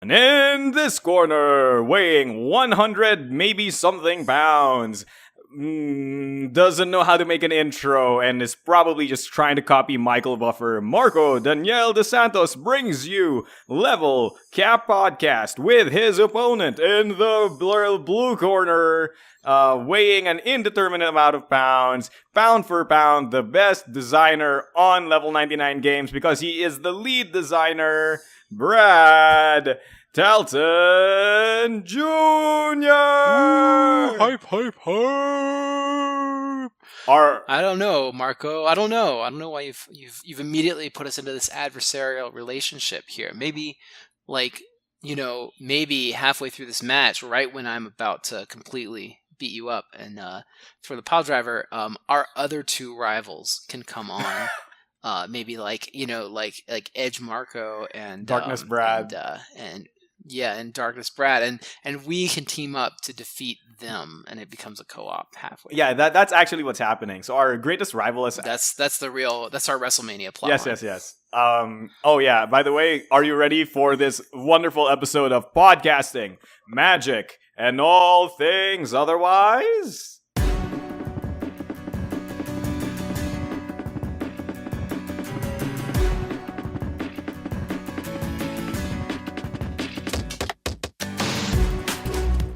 And in this corner, weighing 100 maybe something pounds, doesn't know how to make an intro and is probably just trying to copy Michael Buffer, Marco Daniel De Santos brings you Level Cap Podcast with his opponent in the blue corner, weighing an indeterminate amount of pounds, pound for pound, the best designer on Level 99 games because he is the lead designer, Brad Talton Jr. Hype, hype, hype. I don't know, Marco. I don't know why you've immediately put us into this adversarial relationship here. Maybe, maybe halfway through this match, right when I'm about to completely beat you up, and for the pile driver, our other two rivals can come on. Maybe like Edge Marco and Darkness Brad and Darkness Brad, and we can team up to defeat them, and it becomes a co-op halfway. Yeah, that's actually what's happening. So our greatest rival is that's our WrestleMania plot. Yes. Oh yeah. By the way, are you ready for this wonderful episode of podcasting, magic, and all things otherwise?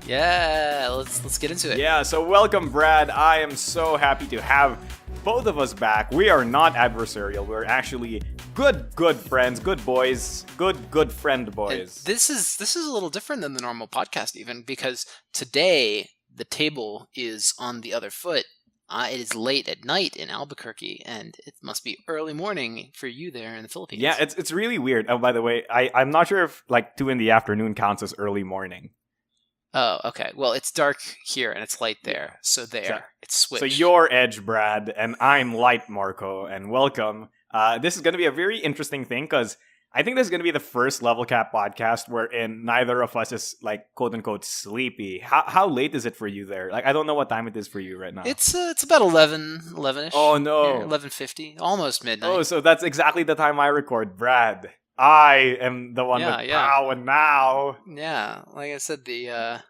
Yeah, let's get into it. Yeah, so welcome, Brad. I am so happy to have both of us back. We are not adversarial. We're actually good friends, good boys, good friend boys. And this is a little different than the normal podcast, even because today the table is on the other foot. It is late at night in Albuquerque, and it must be early morning for you there in the Philippines. Yeah, it's really weird. Oh, by the way, I'm not sure if 2 in the afternoon counts as early morning. Oh, okay. Well, it's dark here and it's light there. So it's switched. So you're Edge, Brad, and I'm Light, Marco, and welcome. This is going to be a very interesting thing because I think this is going to be the first Level Cap podcast wherein neither of us is quote unquote sleepy. How late is it for you there? I don't know what time it is for you right now. It's about 11ish. Oh no, 11:50, almost midnight. Oh, so that's exactly the time I record, Brad. I am the one with power now. Yeah, like I said, the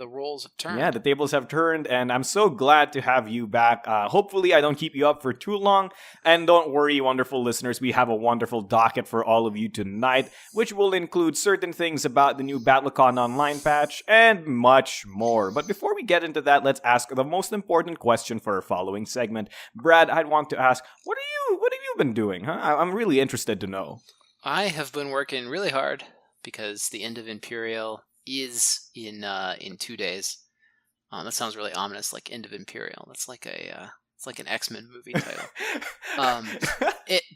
roles have turned. Yeah, the tables have turned, and I'm so glad to have you back. Hopefully, I don't keep you up for too long. And don't worry, wonderful listeners, we have a wonderful docket for all of you tonight, which will include certain things about the new BattleCon Online patch and much more. But before we get into that, let's ask the most important question for our following segment. Brad, I'd want to ask, what have you been doing? Huh? I'm really interested to know. I have been working really hard because the end of Imperial is in 2 days. That sounds really ominous, like End of Imperial. That's it's like an X-Men movie title.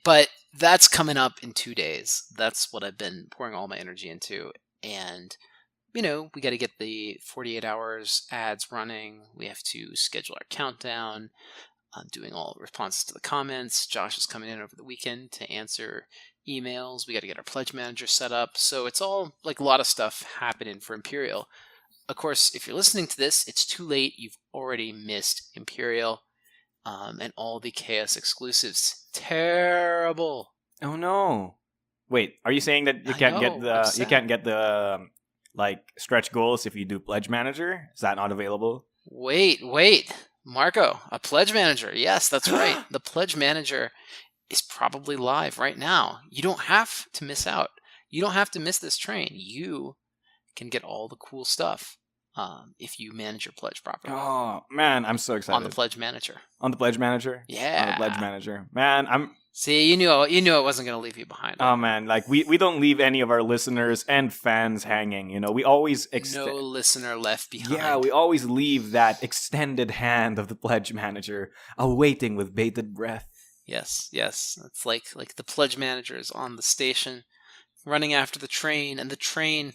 But that's coming up in 2 days. That's what I've been pouring all my energy into. And, we got to get the 48 hours ads running. We have to schedule our countdown. Doing all responses to the comments. Josh is coming in over the weekend to answer emails. We got to get our pledge manager set up. So it's all a lot of stuff happening for Imperial. Of course, if you're listening to this, it's too late. You've already missed Imperial and all the Chaos exclusives. Terrible. Oh no! Wait, are you saying that you can't get the stretch goals if you do pledge manager? Is that not available? Wait. Marco, a pledge manager. Yes, that's right. The pledge manager is probably live right now. You don't have to miss out. You don't have to miss this train. You can get all the cool stuff if you manage your pledge properly. Oh, man, I'm so excited. On the pledge manager. On the pledge manager? Yeah. On the pledge manager. Man, See, you knew it wasn't going to leave you behind. Oh, man, we don't leave any of our listeners and fans hanging, We always... No listener left behind. Yeah, we always leave that extended hand of the pledge manager awaiting with bated breath. Yes. It's like the pledge manager is on the station running after the train, and the train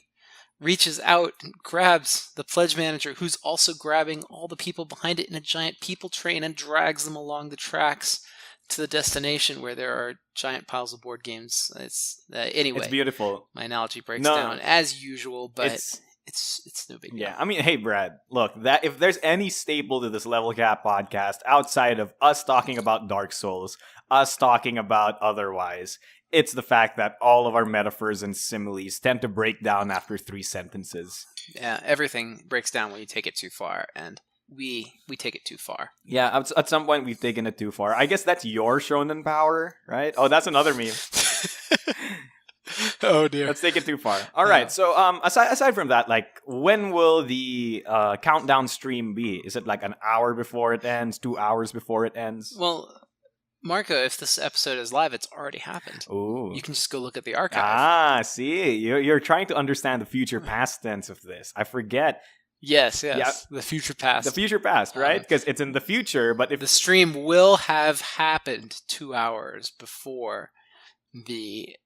reaches out and grabs the pledge manager, who's also grabbing all the people behind it in a giant people train and drags them along the tracks to the destination where there are giant piles of board games. Anyway. It's beautiful. My analogy breaks down as usual, but it's no big deal. Yeah, I mean, hey, Brad, look, that if there's any staple to this Level Cap podcast outside of us talking about Dark Souls, us talking about otherwise, it's the fact that all of our metaphors and similes tend to break down after 3 sentences. Yeah, everything breaks down when you take it too far, and we take it too far. Yeah, at some point we've taken it too far. I guess that's your shonen power, right? Oh, that's another meme. Oh dear. Let's take it too far. All right. So, aside from that, like, when will the countdown stream be? Is it like an hour before it ends, 2 hours before it ends? Well, Marco, if this episode is live, it's already happened. Ooh. You can just go look at the archive. Ah, see, you're trying to understand the future past tense of this. I forget. Yes. Yeah. The future past. The future past, right? Because it's in the future, but if the stream will have happened 2 hours before the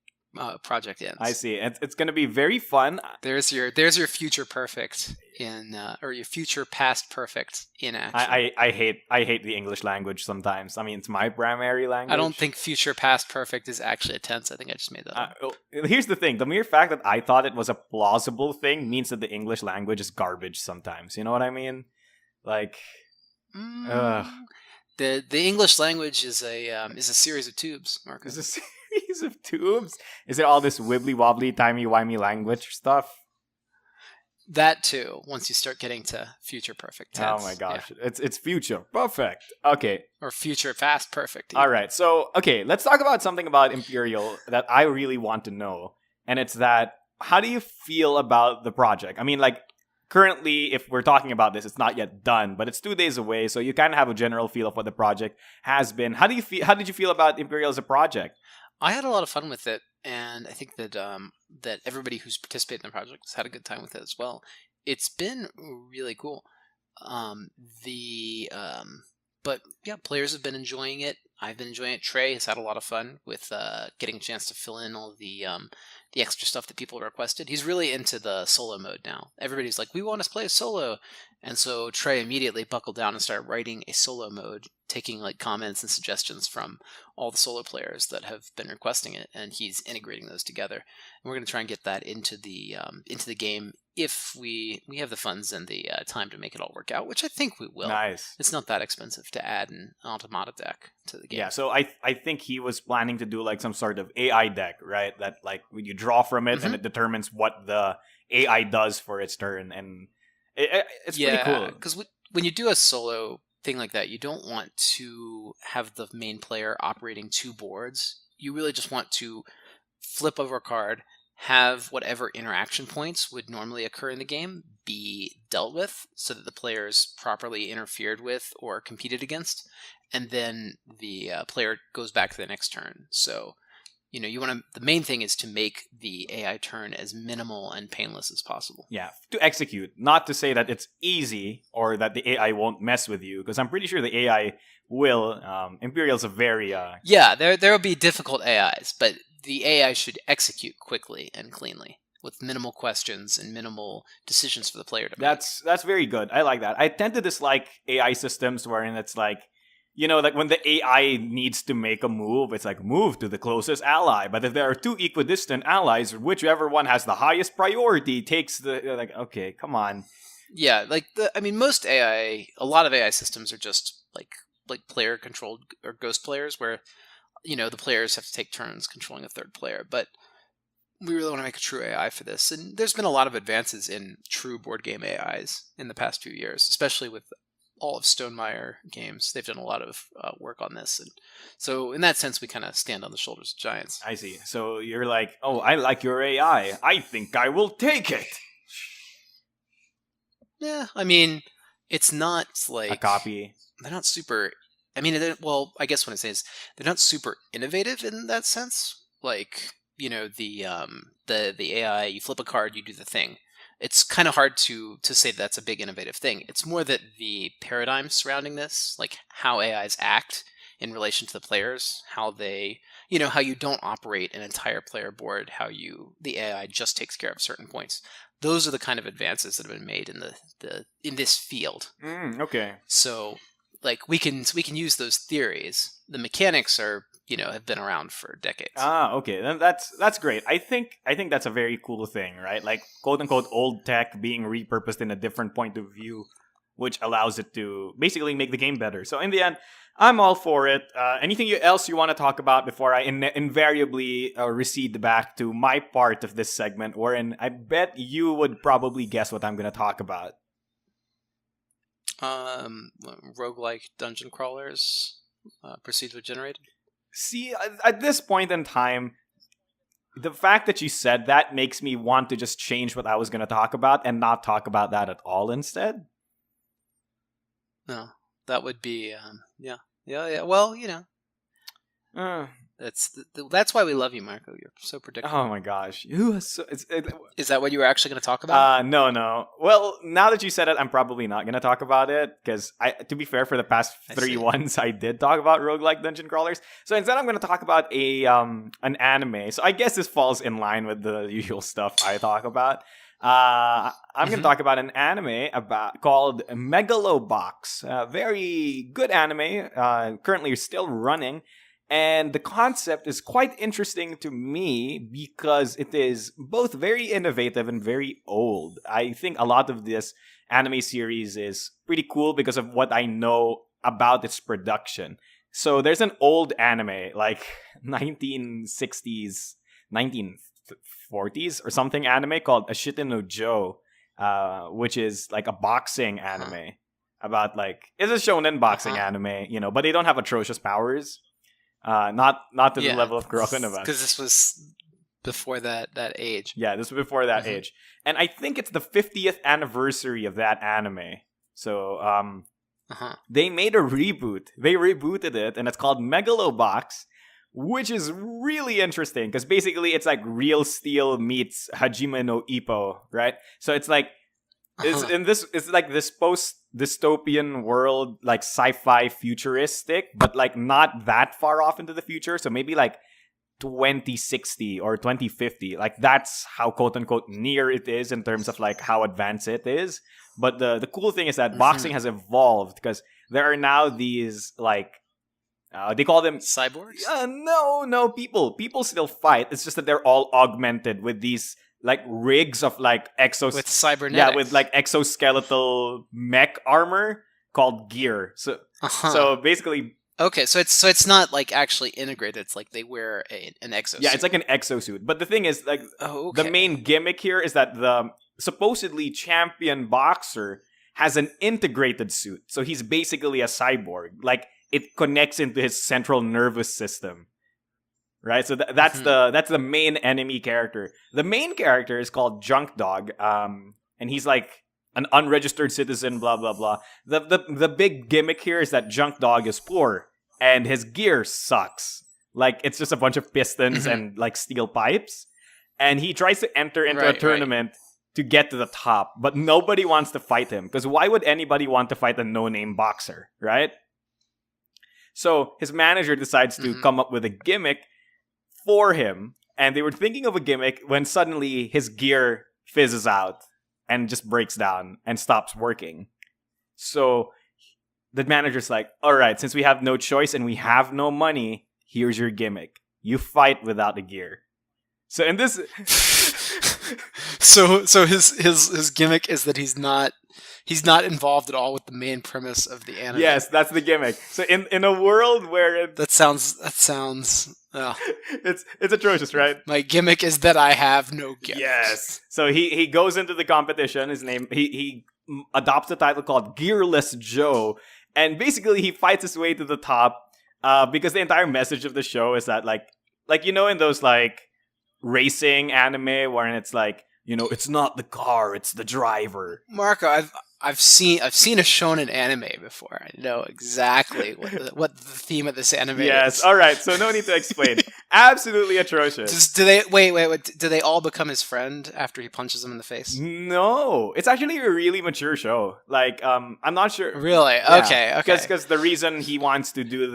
project ends. I see. It's going to be very fun. There's your future perfect in or your future past perfect in action. I hate the English language sometimes. I mean, it's my primary language. I don't think future past perfect is actually a tense. I think I just made that up. Here's the thing. The mere fact that I thought it was a plausible thing means that the English language is garbage sometimes. You know what I mean? Like, The English language is a series of tubes, Marcus. Is a series of tubes? Is it all this wibbly wobbly, timey wimey language stuff? That too. Once you start getting to future perfect tense. Oh my gosh, yeah. It's future perfect. Okay, or future past perfect. All right, so okay, let's talk about something about Imperial that I really want to know, and it's that how do you feel about the project? I mean, like, currently, if we're talking about this, it's not yet done, but it's 2 days away, so you kind of have a general feel of what the project has been. How do you feel? How did you feel about Imperial as a project? I had a lot of fun with it, and I think that that everybody who's participated in the project has had a good time with it as well. It's been really cool. But yeah, players have been enjoying it. I've been enjoying it. Trey has had a lot of fun with getting a chance to fill in all the extra stuff that people requested. He's really into the solo mode now. Everybody's like, we want to play a solo. And so Trey immediately buckled down and started writing a solo mode, taking like comments and suggestions from all the solo players that have been requesting it, and he's integrating those together. And we're going to try and get that into the game if we have the funds and the time to make it all work out, which I think we will. Nice. It's not that expensive to add an automata deck to the game. Yeah, so I think he was planning to do like some sort of AI deck, right? That like when you draw from it and it determines what the AI does for its turn, and it's pretty cool. Because when you do a solo thing like that, you don't want to have the main player operating 2 boards. You really just want to flip over a card, have whatever interaction points would normally occur in the game be dealt with so that the players properly interfered with or competed against, and then the player goes back to the next turn. So, you want to. The main thing is to make the AI turn as minimal and painless as possible. Yeah, to execute. Not to say that it's easy or that the AI won't mess with you, because I'm pretty sure the AI will. Imperial's a very yeah, there will be difficult AIs, but the AI should execute quickly and cleanly with minimal questions and minimal decisions for the player to make. That's very good. I like that. I tend to dislike AI systems wherein it's like, like when the AI needs to make a move, it's like move to the closest ally. But if there are 2 equidistant allies, whichever one has the highest priority takes like, okay, come on. Yeah, like most AI, a lot of AI systems are just like player controlled or ghost players where the players have to take turns controlling a third player. But we really want to make a true AI for this, and there's been a lot of advances in true board game AIs in the past few years, especially with all of Stonemaier games. They've done a lot of work on this, and so in that sense we kind of stand on the shoulders of giants. I see. So you're like, oh, I like your AI, I think I will take it. Yeah, I mean, it's not like a copy. They're not super. I mean, I guess what I say is they're not super innovative in that sense. Like, the AI, you flip a card, you do the thing. It's kind of hard to say that's a big innovative thing. It's more that the paradigm surrounding this, like how AIs act in relation to the players, how they, how you don't operate an entire player board, how the AI just takes care of certain points. Those are the kind of advances that have been made in this field. Okay. So, like, we can use those theories. The mechanics are, have been around for decades. Okay. Then that's great. I think that's a very cool thing, right? Like, quote unquote old tech being repurposed in a different point of view. which allows it to basically make the game better. So in the end, I'm all for it. Anything else you want to talk about before I invariably recede back to my part of this segment, wherein I bet you would probably guess what I'm going to talk about? Roguelike dungeon crawlers, procedurally generated. See, at this point in time, the fact that you said that makes me want to just change what I was going to talk about and not talk about that at all instead. No, that would be yeah. Well, that's why we love you, Marco. You're so predictable. Oh my gosh, is that what you were actually going to talk about? No. Well, now that you said it, I'm probably not going to talk about it because to be fair, for the past three ones, I did talk about roguelike dungeon crawlers. So instead, I'm going to talk about an anime. So I guess this falls in line with the usual stuff I talk about. I'm going to talk about an anime called Megalobox. Very good anime. Currently still running. And the concept is quite interesting to me because it is both very innovative and very old. I think a lot of this anime series is pretty cool because of what I know about its production. So there's an old anime, like 1960s, 1940s or something anime called Ashita no Joe, which is like a boxing anime about it's a shonen boxing anime, but they don't have atrocious powers. Not to the level of Kuroko no Basket. Because this was before that age. Yeah, this was before that age. And I think it's the 50th anniversary of that anime. So they made a reboot. They rebooted it, and it's called Megalobox, which is really interesting because basically it's like Real Steel meets Hajime no Ippo, right? So it's like it's like this post-dystopian world, like sci-fi futuristic, but like not that far off into the future. So maybe like 2060 or 2050. Like that's how quote-unquote near it is in terms of like how advanced it is. But the cool thing is that boxing has evolved because there are now these like they call them cyborgs. No, people still fight. It's just that they're all augmented with these like rigs of like with cybernetics. Yeah, with like exoskeletal mech armor called gear. So basically, okay, so it's not like actually integrated. It's like they wear an exosuit. Yeah, it's like an exosuit. But the thing is, like, the main gimmick here is that the supposedly champion boxer has an integrated suit. So he's basically a cyborg. Like, it connects into his central nervous system. Right? So that's the main enemy character. The main character is called Junk Dog. And he's like an unregistered citizen, blah, blah, blah. The big gimmick here is that Junk Dog is poor. And his gear sucks. Like, it's just a bunch of pistons and, like, steel pipes. And he tries to enter into a tournament to get to the top. But nobody wants to fight him. Because why would anybody want to fight a no-name boxer, right? So his manager decides to come up with a gimmick for him. And they were thinking of a gimmick when suddenly his gear fizzes out and just breaks down and stops working. So the manager's like, all right, since we have no choice and we have no money, here's your gimmick. You fight without the gear. So in this... so his gimmick is that he's not involved at all with the main premise of the anime. Yes, that's the gimmick. So in a world where that sounds it's atrocious, right? My gimmick is that I have no gear. Yes. So he goes into the competition. His name he adopts a title called Gearless Joe, and basically he fights his way to the top because the entire message of the show is that like in those like racing anime where it's like, it's not the car, it's the driver. Marco, I've seen a shonen anime before. I know exactly what the theme of this anime is. Yes, all right. So no need to explain. Absolutely atrocious. Do they wait? Do they all become his friend after he punches them in the face? No, it's actually a really mature show. Like, I'm not sure. Really? Yeah. Okay. Because the reason he wants to do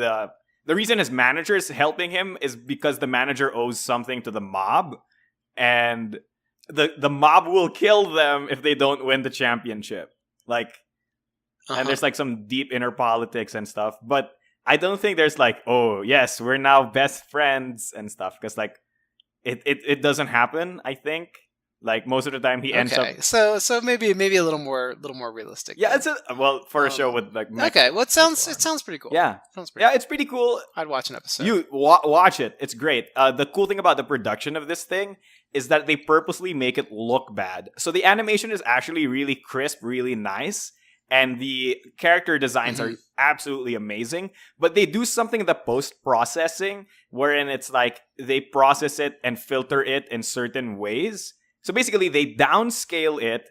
the reason his manager is helping him is because the manager owes something to the mob, and the mob will kill them if they don't win the championship. Like, and there's like some deep inner politics and stuff. But I don't think there's like, oh yes, we're now best friends and stuff. Because like, it doesn't happen, I think. Like most of the time, he ends up. Okay, so maybe a little more realistic. Yeah, then. for a show with like. Okay, well it sounds pretty cool. Yeah, Sounds pretty. yeah, it's pretty cool. I'd watch an episode. You watch it; it's great. The cool thing about the production of this thing is that they purposely make it look bad. So the animation is actually really crisp, really nice, and the character designs are absolutely amazing. But they do something in the post processing wherein it's like they process it and filter it in certain ways. So basically, they downscale it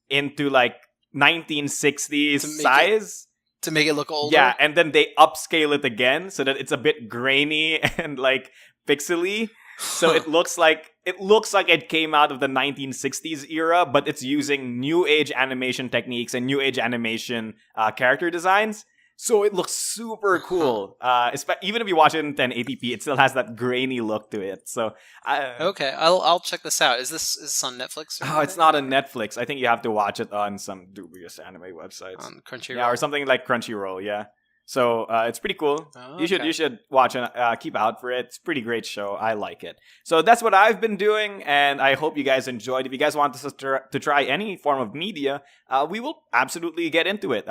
into like 1960s size. To make it look older? Yeah, and then they upscale it again so that it's a bit grainy and like pixely. So it looks like it came out of the 1960s era, but it's using new age animation techniques and new age animation character designs. So it looks super cool. Even if you watch it in 1080p, it still has that grainy look to it. So okay, I'll check this out. Is this on Netflix? Oh, it's not on Netflix. I think you have to watch it on some dubious anime websites. On Crunchyroll? Yeah, or something like Crunchyroll, yeah. So it's pretty cool. Oh, You should watch and keep out for it. It's a pretty great show. I like it. So that's what I've been doing, and I hope you guys enjoyed. If you guys want us to try any form of media, we will absolutely get into it.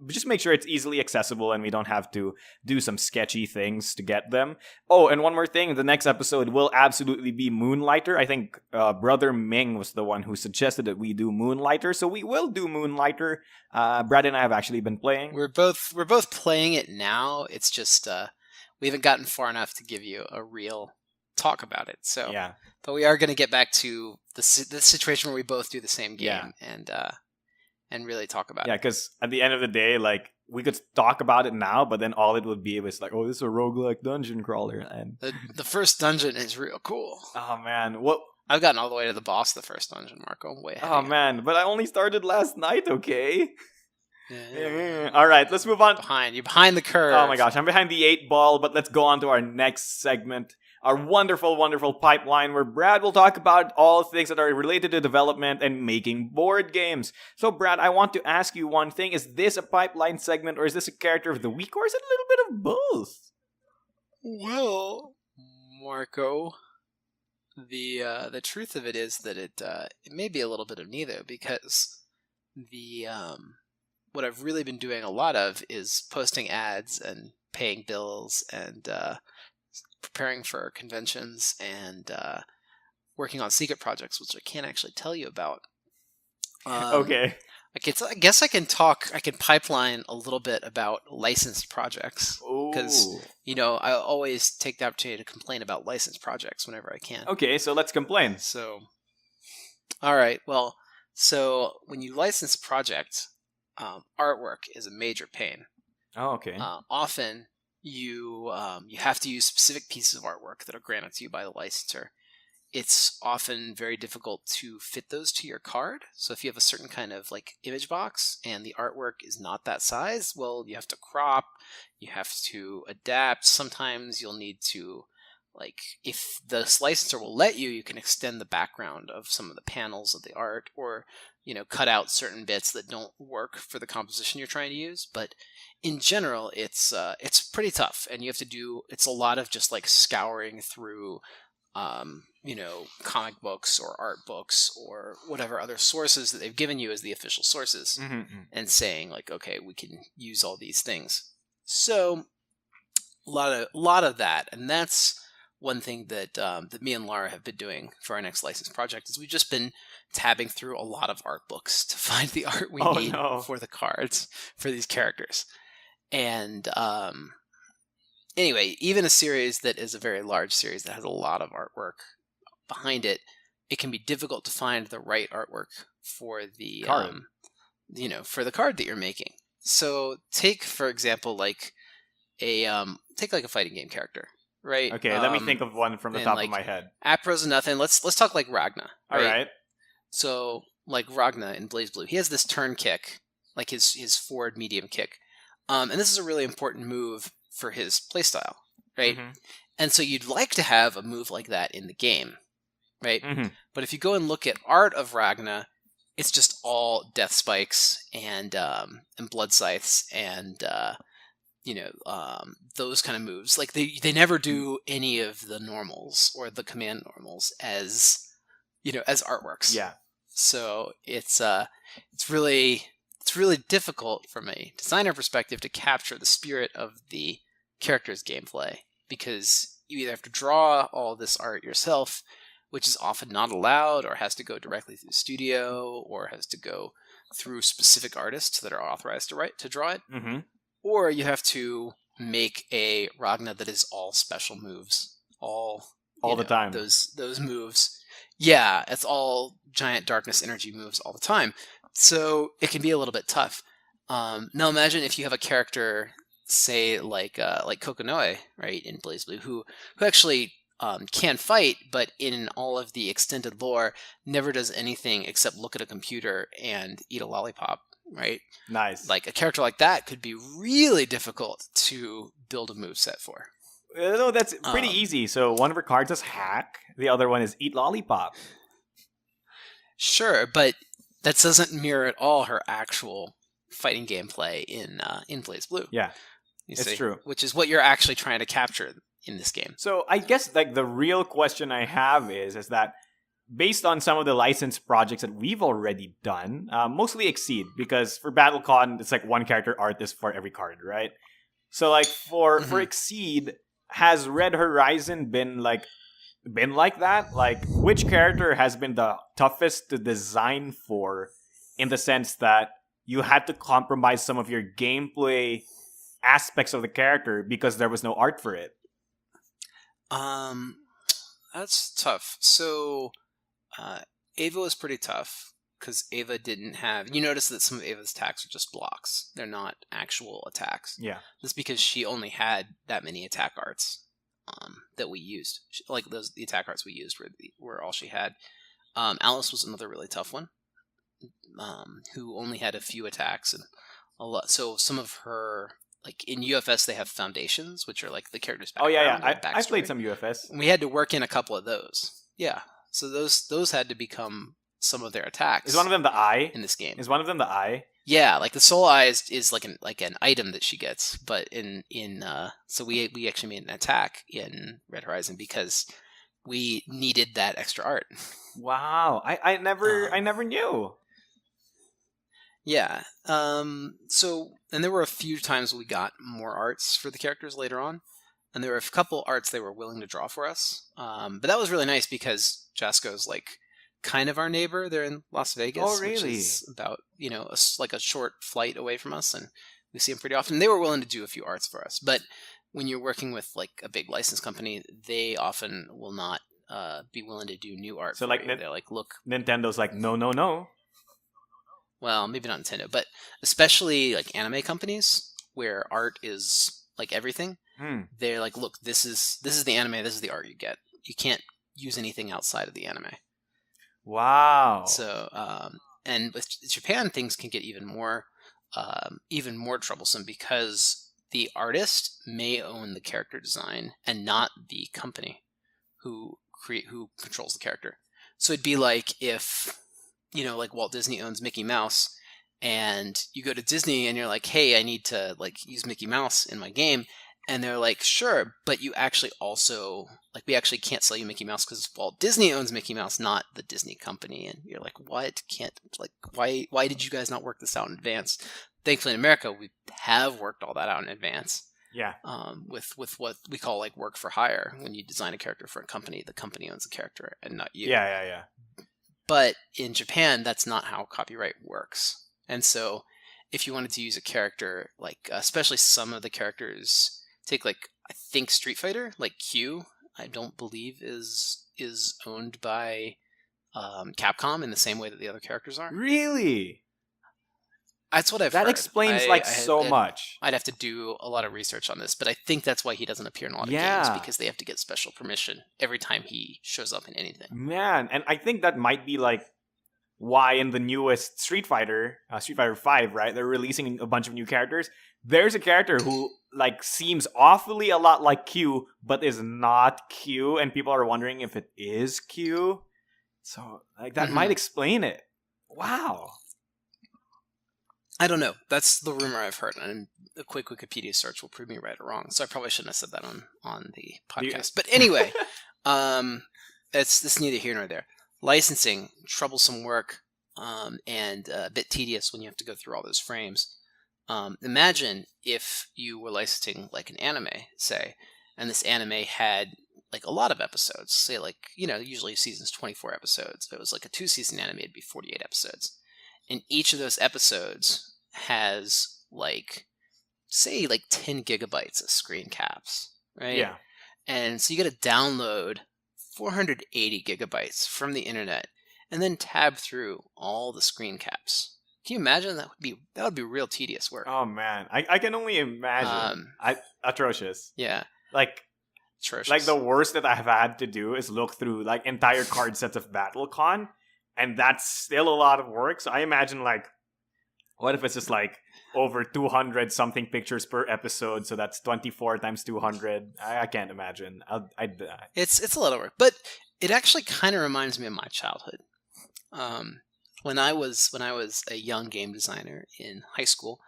Just make sure it's easily accessible and we don't have to do some sketchy things to get them. Oh, and one more thing. The next episode will absolutely be Moonlighter. I think Brother Ming was the one who suggested that we do Moonlighter, so we will do Moonlighter. Brad and I have actually been playing. We're both playing it now. It's just we haven't gotten far enough to give you a real talk about it. So Yeah. But we are going to get back to the situation where we both do the same game and really talk about it. Yeah, because at the end of the day, like, we could talk about it now, but then all it would be was like, oh, this is a roguelike dungeon crawler. And the first dungeon is real cool. Oh, man. What? I've gotten all the way to the boss of the first dungeon, Marco. I'm way ahead of you. Man. But I only started last night, okay? Yeah. All right, let's move on. You're behind the curve. Oh my gosh, I'm behind the 8 ball, but let's go on to our next segment. Our wonderful, wonderful pipeline where Brad will talk about all things that are related to development and making board games. So, Brad, I want to ask you one thing. Is this a pipeline segment, or is this a character of the week, or is it a little bit of both? Well, Marco, the truth of it is that it may be a little bit of neither, because what I've really been doing a lot of is posting ads and paying bills and preparing for conventions and working on secret projects, which I can't actually tell you about. Okay. I guess I can pipeline a little bit about licensed projects. Because, I always take the opportunity to complain about licensed projects whenever I can. Okay, so let's complain. So, all right. Well, so when you license a project, artwork is a major pain. Oh, okay. Often, you have to use specific pieces of artwork that are granted to you by the licensor. It's often very difficult to fit those to your card. So if you have a certain kind of like image box and the artwork is not that size, well, you have to crop, you have to adapt. Sometimes you'll need to, like, if the licensor will let you, you can extend the background of some of the panels of the art, or cut out certain bits that don't work for the composition you're trying to use. But in general, it's pretty tough, and you have to do. It's a lot of just like scouring through, comic books or art books or whatever other sources that they've given you as the official sources, and saying like, okay, we can use all these things. So a lot of that, and that's one thing that me and Laura have been doing for our next licensed project is we've just been tabbing through a lot of art books to find the art we need for the cards for these characters. And anyway, even a series that is a very large series that has a lot of artwork behind it, it can be difficult to find the right artwork for the card. For the card that you're making. So take, for example, like a fighting game character. Right. Okay, let me think of one from the top of my head. Apros and nothing. Let's talk like Ragna. Right? All right. So like Ragna in BlazBlue, he has this turn kick, like his forward medium kick, and this is a really important move for his playstyle, right? Mm-hmm. And so you'd like to have a move like that in the game, right? Mm-hmm. But if you go and look at art of Ragna, it's just all death spikes and blood scythes and those kind of moves. Like they never do any of the normals or the command normals as as artworks. Yeah. So it's really difficult from a designer perspective to capture the spirit of the character's gameplay, because you either have to draw all this art yourself, which is often not allowed, or has to go directly through the studio, or has to go through specific artists that are authorized to draw it, Mm-hmm. or you have to make a Ragna that is all special moves, all The time. Those moves. Yeah, it's all giant darkness energy moves all the time. So it can be a little bit tough. Now imagine if you have a character, say like Kokonoe, right, in BlazBlue, who actually can fight, but in all of the extended lore, never does anything except look at a computer and eat a lollipop, right? Nice. Like a character like that could be really difficult to build a moveset for. No, that's pretty easy. So one of her cards is hack. The other one is eat lollipop. Sure, but that doesn't mirror at all her actual fighting gameplay in BlazBlue. Yeah, it's true. Which is what you're actually trying to capture in this game. So I guess like the real question I have is that based on some of the licensed projects that we've already done, mostly Exceed, because for BattleCon it's like one character artist for every card, right? So like for Exceed, has Red Horizon been like that? Like, which character has been the toughest to design for, in the sense that you had to compromise some of your gameplay aspects of the character because there was no art for it? That's tough. So Ava was pretty tough because Ava didn't have. You notice that some of Ava's attacks are just blocks; they're not actual attacks. Yeah, that's because she only had that many attack arts that we used. Like the attack arts we used were all she had. Alice was another really tough one, who only had a few attacks and a lot. So some of her, like in UFS, they have foundations, which are like the character's background. Oh yeah. I played some UFS. We had to work in a couple of those. Yeah, so those had to become some of their attacks. Is one of them the eye in this game? Is one of them the eye? Yeah, like the soul eye is like an item that she gets, but so we actually made an attack in Red Horizon because we needed that extra art. Wow, I never knew. Yeah. So, and there were a few times we got more arts for the characters later on, and there were a couple arts they were willing to draw for us. But that was really nice because Jasco's like kind of our neighbor. They're in Las Vegas. Oh, really? Which is about like a short flight away from us, and we see them pretty often. They were willing to do a few arts for us, but when you're working with like a big license company, they often will not be willing to do new art. So like they're like, look, Nintendo's like, no. Well, maybe not Nintendo, but especially like anime companies where art is like everything. They're like, look, this is the anime. This is the art you get. You can't use anything outside of the anime. Wow. So, and with Japan, things can get even more troublesome because the artist may own the character design and not the company who controls the character. So it'd be like if, like Walt Disney owns Mickey Mouse, and you go to Disney and you're like, hey, I need to like use Mickey Mouse in my game. And they're like, sure, but you actually also, like, we actually can't sell you Mickey Mouse because Walt Disney owns Mickey Mouse, not the Disney company. And you're like, what? Why did you guys not work this out in advance? Thankfully in America, we have worked all that out in advance. Yeah. With what we call like work for hire. When you design a character for a company, the company owns the character and not you. Yeah. But in Japan, that's not how copyright works. And so if you wanted to use a character, like especially some of the characters, take like, I think Street Fighter, like Q, I don't believe is owned by Capcom in the same way that the other characters are. Really? That's what I've heard. That explains so much. I'd have to do a lot of research on this, but I think that's why he doesn't appear in a lot of games, because they have to get special permission every time he shows up in anything. Man, and I think that might be like why in the newest Street Fighter 5, right? They're releasing a bunch of new characters. There's a character who like seems awfully a lot like Q, but is not Q, and people are wondering if it is Q. So like that might explain it. Wow. I don't know. That's the rumor I've heard, and a quick Wikipedia search will prove me right or wrong. So I probably shouldn't have said that on the podcast. But anyway, it's neither here nor there. licensing, troublesome work, and a bit tedious when you have to go through all those frames. Imagine if you were licensing like an anime, say, and this anime had like a lot of episodes, say like, usually a season's 24 episodes. If it was like a 2-season anime, it'd be 48 episodes. And each of those episodes has like, say like 10 gigabytes of screen caps, right? Yeah. And so you got to download 480 gigabytes from the internet and then tab through all the screen caps. Can you imagine? That would be real tedious work. Oh man, I can only imagine. Atrocious. Yeah. Like Atrocious. the worst that I've had to do is look through like entire card sets of BattleCon, and that's still a lot of work. So I imagine like, what if it's just like over 200 something pictures per episode? So that's 24 times 200. I can't imagine. I'd die. It's a lot of work, but it actually kind of reminds me of my childhood. When I was a young game designer in high school,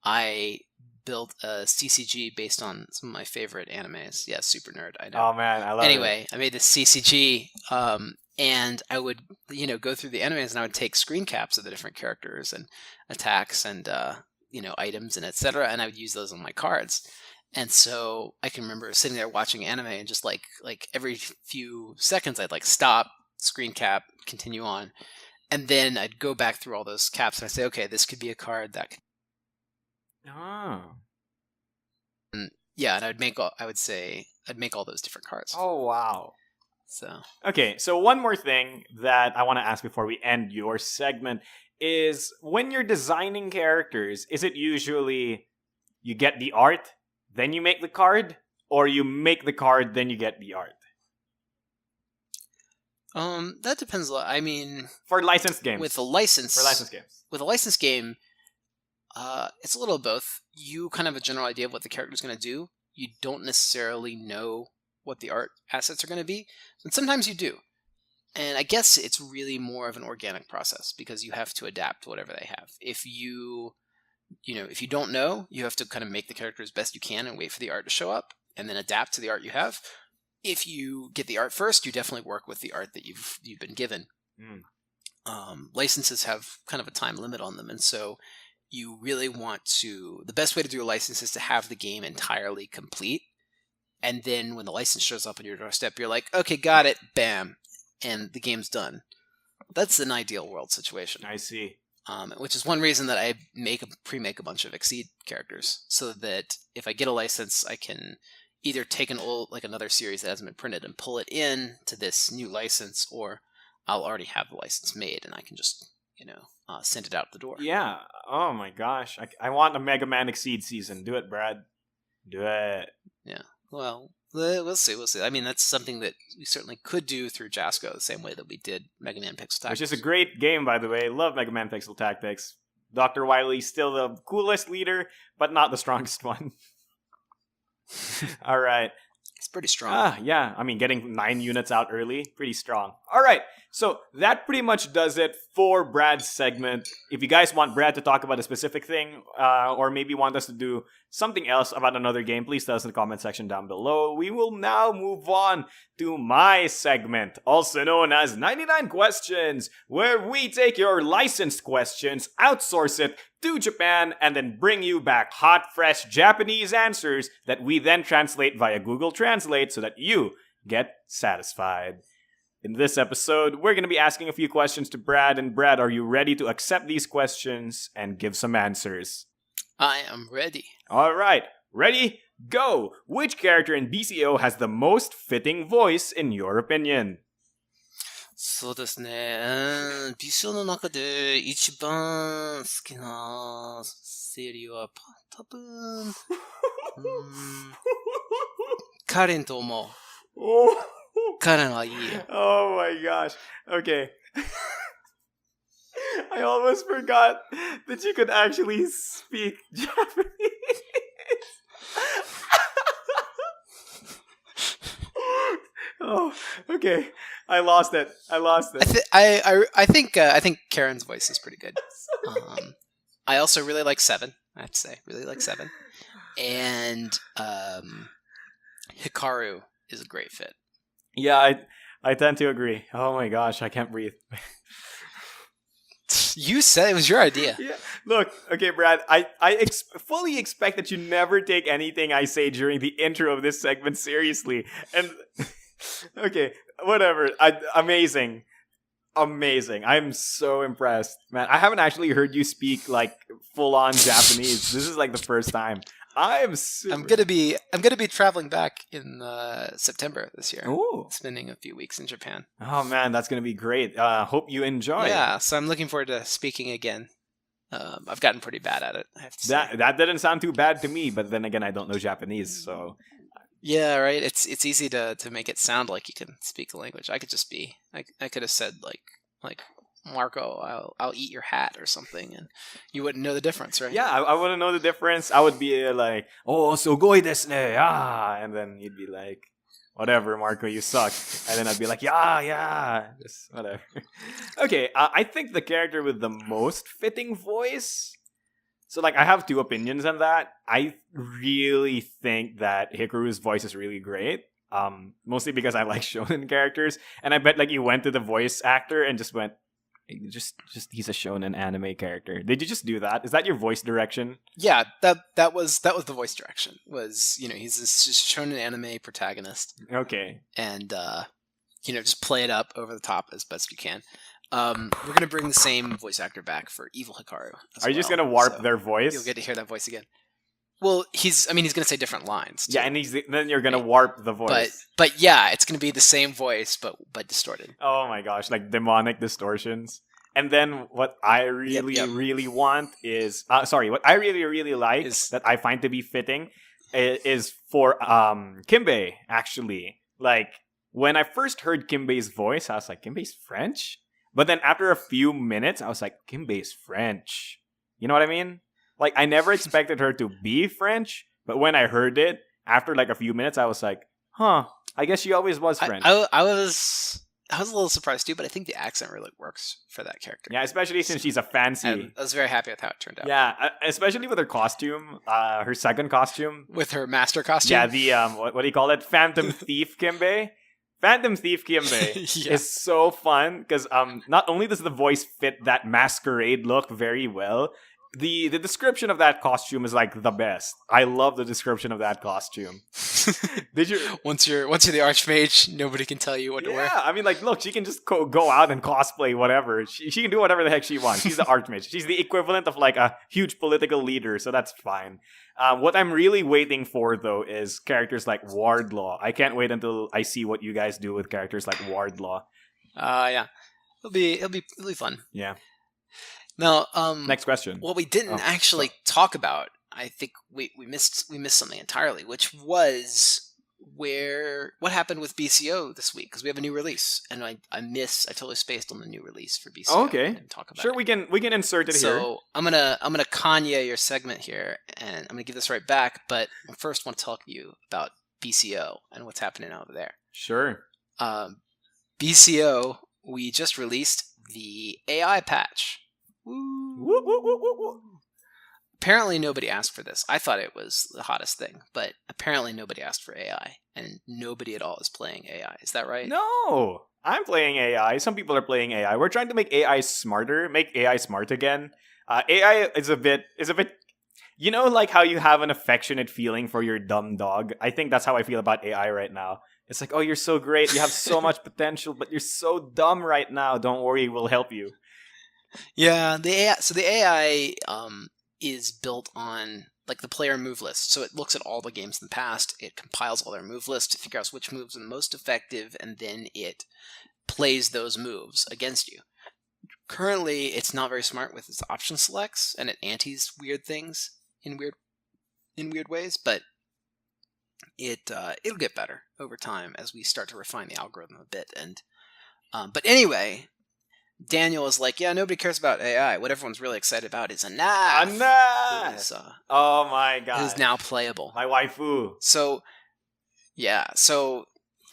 I built a CCG based on some of my favorite animes. Yeah, super nerd, I know. Oh man, I love it. Anyway, I made this CCG, and I would, go through the animes, and I would take screen caps of the different characters and attacks and items and etc. And I would use those on my cards. And so I can remember sitting there watching anime and just like every few seconds I'd like stop, screen cap, continue on. And then I'd go back through all those caps and I'd say, okay, this could be a card that could... Oh. And yeah, and I'd make all those different cards. Oh wow. So okay, so one more thing that I want to ask before we end your segment is, when you're designing characters, is it usually you get the art, then you make the card, or you make the card, then you get the art? that depends a lot. I mean, for licensed games. With a license. For licensed games. With a licensed game, it's a little of both. You kind of have a general idea of what the character's going to do. You don't necessarily know what the art assets are going to be, and sometimes you do. And I guess it's really more of an organic process because you have to adapt to whatever they have. If you don't know, you have to kind of make the character as best you can and wait for the art to show up and then adapt to the art you have. If you get the art first, you definitely work with the art that you've been given. Licenses have kind of a time limit on them, and so you really want to... The best way to do a license is to have the game entirely complete, and then when the license shows up on your doorstep, you're like, okay, got it, bam, and the game's done. That's an ideal world situation. I see. Which is one reason that I pre-make a bunch of Exceed characters, so that if I get a license, I can either take another series that hasn't been printed and pull it in to this new license, or I'll already have the license made and I can just, send it out the door. Yeah. Oh my gosh. I want a Mega Man Exceed season. Do it, Brad. Do it. Yeah. Well, we'll see. I mean, that's something that we certainly could do through Jasco, the same way that we did Mega Man Pixel Tactics. Which is a great game, by the way. Love Mega Man Pixel Tactics. Dr. Wily's still the coolest leader, but not the strongest one. All right. It's pretty strong. Yeah. I mean, getting 9 units out early, pretty strong. All right. So that pretty much does it for Brad's segment. If you guys want Brad to talk about a specific thing, or maybe want us to do something else about another game, please tell us in the comment section down below. We will now move on to my segment, also known as 99 Questions, where we take your licensed questions, outsource it to Japan, and then bring you back hot, fresh Japanese answers that we then translate via Google Translate so that you get satisfied. In this episode, we're going to be asking a few questions to Brad. And Brad, are you ready to accept these questions and give some answers? I am ready. All right. Ready? Go! Which character in BCO has the most fitting voice, in your opinion? そうですね。美少の中で一番好きな声優は多分、カレンと思う。Karenはいいよ。Oh my gosh. Okay. I almost forgot that you could actually speak Japanese. Oh, okay. I lost it. I think Karen's voice is pretty good. I also really like Seven. I have to say, really like Seven, and Hikaru is a great fit. Yeah, I tend to agree. Oh my gosh, I can't breathe. You said it was your idea. Yeah. Look, okay, Brad, I fully expect that you never take anything I say during the intro of this segment seriously. And okay, whatever. Amazing. Amazing. I'm so impressed. Man, I haven't actually heard you speak like full on Japanese. This is like the first time. I am super... I'm gonna be traveling back in September this year. Ooh. Spending a few weeks in Japan. Oh man, that's gonna be great. Hope you enjoy. Yeah, so I'm looking forward to speaking again. I've gotten pretty bad at it, I have to say. That didn't sound too bad to me, but then again, I don't know Japanese, so Yeah, right. It's easy to make it sound like you can speak the language. I could just be. I could have said like Marco, I'll eat your hat or something, and you wouldn't know the difference, right? yeah, I wouldn't know the difference. I would be like, oh, sugoi desu ne, and then you'd be like, whatever, Marco, you suck, and then I'd be like, yeah, just whatever. Okay, I think the character with the most fitting voice. So, like, I have two opinions on that. I really think that Hikaru's voice is really great. Mostly because I like shonen characters, and I bet like you went to the voice actor and just went, just he's a shonen anime character. Did you just do that? Is that your voice direction? Yeah, that was the voice direction. Was he's this just shonen anime protagonist, Okay. and just play it up over the top as best you can. We're gonna bring the same voice actor back for Evil Hikaru. Are you just gonna warp their voice? You'll get to hear that voice again. Well, he's gonna say different lines. Too, yeah, and then you're gonna warp the voice. But yeah, it's gonna be the same voice, but distorted. Oh my gosh, like demonic distortions. And then what I really want is what I really like that I find to be fitting is for Kimbei, actually. Like when I first heard Kimbei's voice, I was like, Kimbei's French? But then after a few minutes, I was like, Kimbei's French. You know what I mean? Like, I never expected her to be French, but when I heard it, after like a few minutes, I was like, huh, I guess she always was French. I was a little surprised too, but I think the accent really works for that character. Yeah, especially since she's a fancy... I was very happy with how it turned out. Yeah, especially with her costume, her second costume. With her master costume? Yeah, the, what do you call it? Phantom Thief Kimbei. Phantom Thief Kimbei is so fun because not only does the voice fit that masquerade look very well, the description of that costume is like the best. I love the description of that costume. Did you? Once you're the Archmage, nobody can tell you what to wear. Yeah, I mean, like, look, she can just go out and cosplay whatever. She can do whatever the heck she wants. She's the Archmage. She's the equivalent of like a huge political leader, so that's fine. What I'm really waiting for though is characters like Wardlaw. I can't wait until I see what you guys do with characters like Wardlaw. Yeah, it'll be fun. Yeah. Now, next question. What we didn't actually talk about, I think we missed something entirely, which was what happened with BCO this week, because we have a new release, and I totally spaced on the new release for BCO. Oh, okay. I didn't talk about sure, it. we can insert it here. So I'm gonna Kanye your segment here, and I'm gonna give this right back. But I first want to talk to you about BCO and what's happening over there. Sure. BCO, we just released the AI patch. Woo. Woo, woo, woo, woo, woo. Apparently nobody asked for this. I thought it was the hottest thing, but apparently nobody asked for AI, and nobody at all is playing AI. Is that right? No, I'm playing AI. Some people are playing AI. We're trying to make AI smarter, make AI smart again. AI is a bit, you know, like how you have an affectionate feeling for your dumb dog. I think that's how I feel about AI right now. It's like, oh, you're so great. You have so much potential, but you're so dumb right now. Don't worry, we'll help you. Yeah, the AI. So the AI is built on like the player move list. So it looks at all the games in the past. It compiles all their move lists to figure out which moves are the most effective, and then it plays those moves against you. Currently, it's not very smart with its option selects, and it antis weird things in weird ways. But it'll get better over time as we start to refine the algorithm a bit. And but anyway. Daniel is like, yeah, nobody cares about AI. What everyone's really excited about is Anaf. Oh my god. Who's now playable. My waifu. So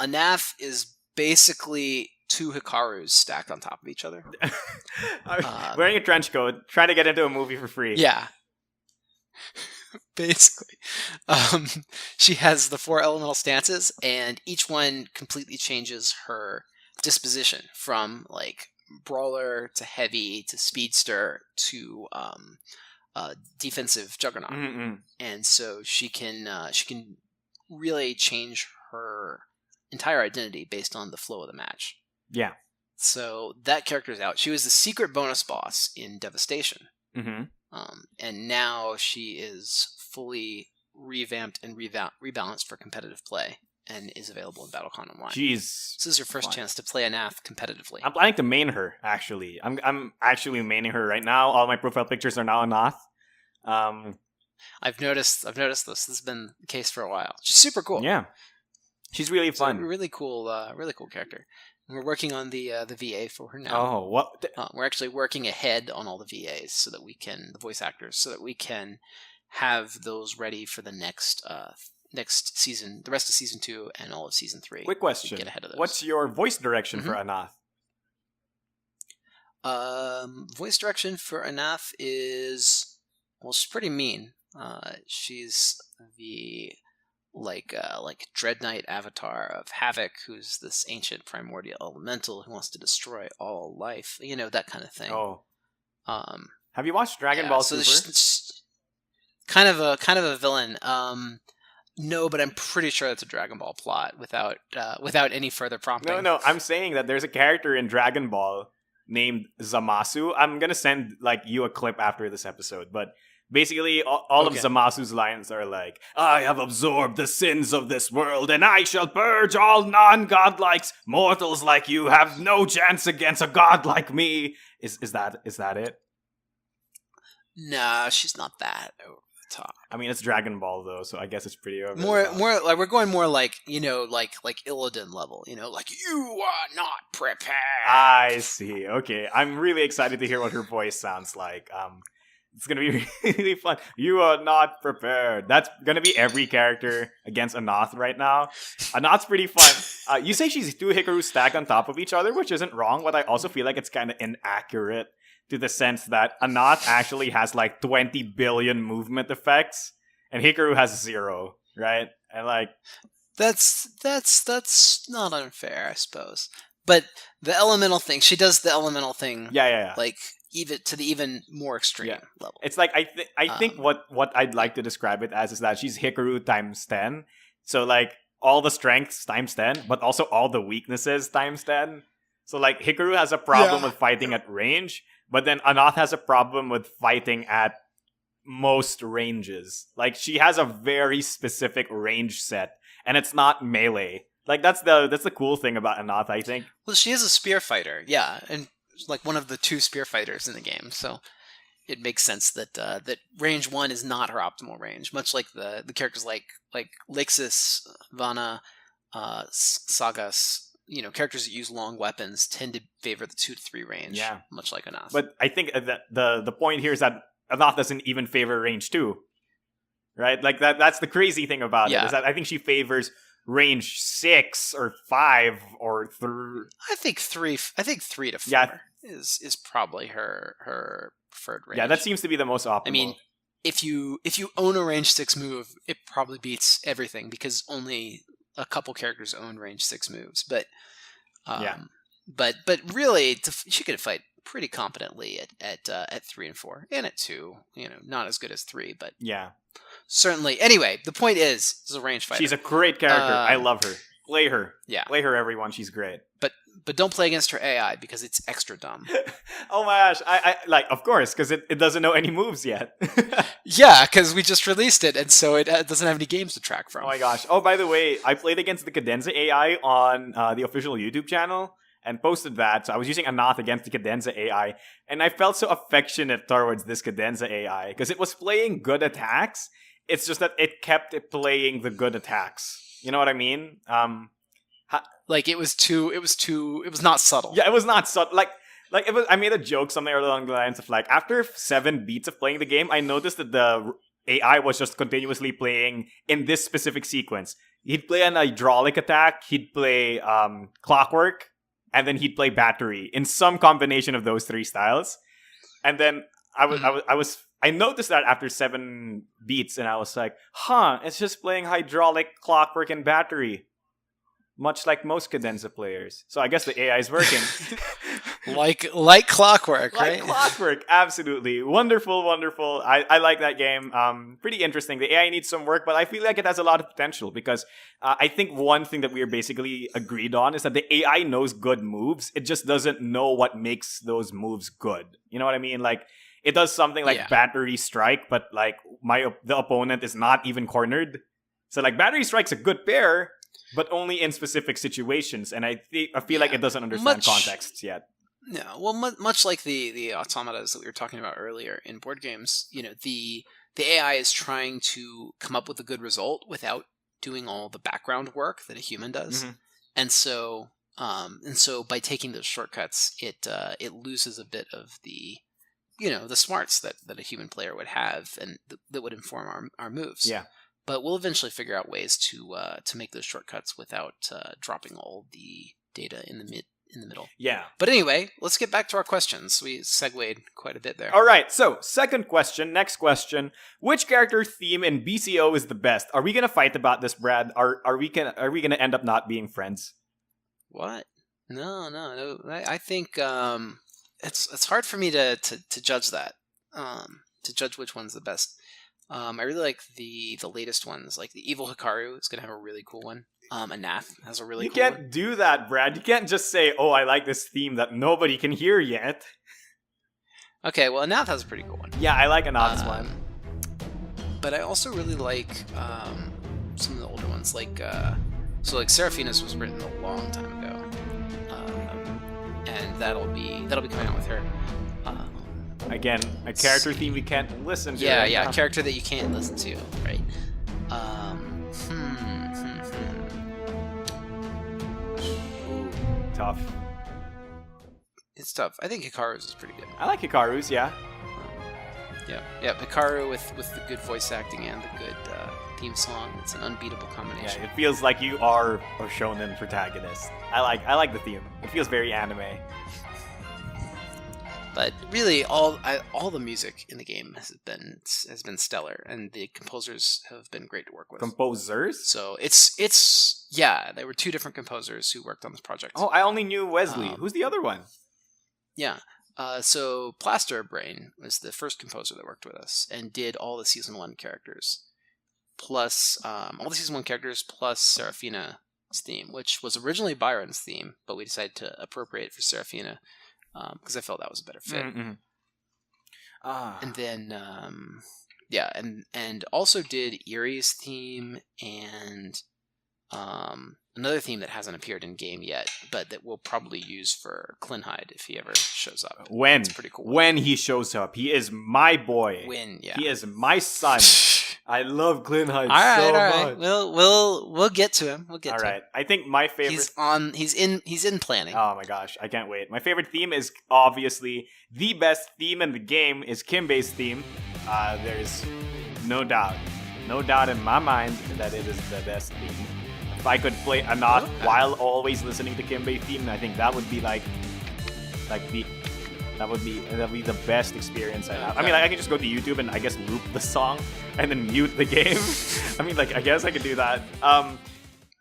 Anaf is basically two Hikarus stacked on top of each other. Wearing a trench coat, trying to get into a movie for free. Yeah. Basically. She has the 4 elemental stances, and each one completely changes her disposition from like brawler to heavy to speedster to defensive juggernaut, and so she can really change her entire identity based on the flow of the match. Yeah. So that character's out. She was the secret bonus boss in Devastation, and now she is fully revamped and rebalanced for competitive play, and is available in BattleCon Online. Jeez. This is your first chance to play Anath competitively. I'm planning to main her, actually. I'm actually maining her right now. All my profile pictures are now Anath. I've noticed this. This has been the case for a while. She's super cool. Yeah. She's really fun. Really cool character. And we're working on the VA for her now. Oh, what? We're actually working ahead on all the VAs so that we can, the voice actors, so that we can have those ready for the next season, the rest of season 2 and all of season 3. Quick question. Get ahead of those. What's your voice direction for Anath? Voice direction for Anath is, well, she's pretty mean. She's the like Dread Knight avatar of Havoc, who's this ancient primordial elemental who wants to destroy all life. You know, that kind of thing. Oh. Have you watched Dragon Ball Super? She's kind of a villain. No, but I'm pretty sure that's a Dragon Ball plot without any further prompting. No, I'm saying that there's a character in Dragon Ball named Zamasu. I'm gonna send you a clip after this episode, but basically all of Zamasu's lines are like, "I have absorbed the sins of this world, and I shall purge all non-godlikes. Mortals like you have no chance against a god like me." Is that it? Nah, she's not that over the top. I mean, it's Dragon Ball though, so I guess it's pretty over. More like we're going more like Illidan level. Like, you are not prepared. I see. Okay, I'm really excited to hear what her voice sounds like. It's gonna be really fun. You are not prepared. That's gonna be every character against Anath right now. Anath's pretty fun. You say she's 2 Hikaru stacked on top of each other, which isn't wrong, but I also feel like it's kind of inaccurate to the sense that Anath actually has 20 billion movement effects, and Hikaru has 0, right? And that's not unfair, I suppose. But the elemental thing, she does the elemental thing. Yeah. Even to the even more extreme level. It's I think what I'd like to describe it as is that she's Hikaru times 10. So all the strengths times 10, but also all the weaknesses times 10. So Hikaru has a problem with fighting at range, but then Anath has a problem with fighting at most ranges. She has a very specific range set, and it's not melee. That's the cool thing about Anath, I think. Well, she is a spear fighter, yeah, and one of the 2 spear fighters in the game, so it makes sense that that range 1 is not her optimal range. Much like the characters like Lixis, Vanna, Sagas, characters that use long weapons tend to favor the 2 to 3 range. Yeah, much like Anath. But I think that the point here is that Anath doesn't even favor range 2, right? That's the crazy thing about it, is that I think she favors range 6 or 5 or 3. I think 3 to 4 is probably her preferred range. Yeah, that seems to be the most optimal. I mean, if you own a range 6 move, it probably beats everything because only a couple characters own range 6 moves. But but really, she could fight pretty competently at 3 and 4 and at 2. Not as good as 3, but certainly. Anyway, the point is, this is a range fighter. She's a great character. I love her. Play her. Yeah. Play her, everyone. She's great. But don't play against her AI because it's extra dumb. Oh my gosh. I of course, because it doesn't know any moves yet. Yeah, because we just released it, and so it doesn't have any games to track from. Oh my gosh. Oh, by the way, I played against the Cadenza AI on the official YouTube channel and posted that. So I was using Anath against the Cadenza AI, and I felt so affectionate towards this Cadenza AI because it was playing good attacks. It's just that it kept playing the good attacks. You know what I mean? It was not subtle. Yeah, it was not subtle. I made a joke something along the lines of after 7 beats of playing the game, I noticed that the AI was just continuously playing in this specific sequence. He'd play an hydraulic attack, he'd play clockwork, and then he'd play battery in some combination of those 3 styles. And then I noticed that after 7 beats, and I was like, it's just playing hydraulic, clockwork, and battery. much like most Cadenza players. So I guess the AI is working. like clockwork, Like right? clockwork, absolutely. Wonderful, wonderful. I like that game. Pretty interesting. The AI needs some work, but I feel like it has a lot of potential because I think one thing that we are basically agreed on is that the AI knows good moves. It just doesn't know what makes those moves good. You know what I mean? Like, it does something like Yeah. battery strike, but like the opponent is not even cornered. So like battery strike's a good pair, but only in specific situations. And I feel like Yeah. it doesn't understand Much- contexts yet. No, well, much like the automatas that we were talking about earlier in board games, the AI is trying to come up with a good result without doing all the background work that a human does, Mhm. and so by taking those shortcuts, it loses a bit of the the smarts that a human player would have and that would inform our moves. Yeah. But we'll eventually figure out ways to make those shortcuts without dropping all the data in the middle. Yeah. But anyway, let's get back to our questions. We segued quite a bit there. All right. So, next question. Which character theme in BCO is the best? Are we going to fight about this, Brad? Are we going to end up not being friends? What? No. I think it's hard for me to judge that. To judge which one's the best. I really like the latest ones. Like the Evil Hikaru is going to have a really cool one. Anath has a really You cool one. can't do that, Brad. You can't just say, "Oh, I like this theme that nobody can hear yet." Okay, well, Anath has a pretty cool one. Yeah, I like Anath's one. But I also really like some of the older ones, like Seraphina's was written a long time ago, and that'll be coming out with her. Again, a character theme we can't listen to. Yeah, right yeah, now. a character that you can't listen to, right? Tough. It's tough. I think Hikaru's is pretty good. I like Hikaru's, yeah. Yeah, Hikaru with the good voice acting and the good theme song. It's an unbeatable combination. Yeah, it feels like you are a shonen protagonist. I like the theme. It feels very anime. But really, all the music in the game has been stellar, and the composers have been great to work with. Composers? So there were two different composers who worked on this project. Oh, I only knew Wesley. Who's the other one? Yeah. So Plaster Brain was the first composer that worked with us and did all the season 1 characters, plus all the season 1 characters plus Seraphina's theme, which was originally Byron's theme, but we decided to appropriate for Seraphina because I felt that was a better fit. Mm-hmm. And then and also did Erie's theme and another theme that hasn't appeared in game yet, but that we'll probably use for Klinhide if he ever shows up. When? It's pretty cool. When he shows up. He is my boy. Yeah. He is my son. I love Klinhide all much. right. We'll get to him. We'll get to him. I think my favorite He's in planning. Oh my gosh, I can't wait. My favorite theme is obviously the best theme in the game is Kimbei's theme. There's no doubt in my mind that it is the best theme. If I could play Anath while always listening to Kimbei theme, I think that would be that'd be the best experience I have. I mean, I can just go to YouTube and I guess loop the song and then mute the game. I mean, I guess I could do that.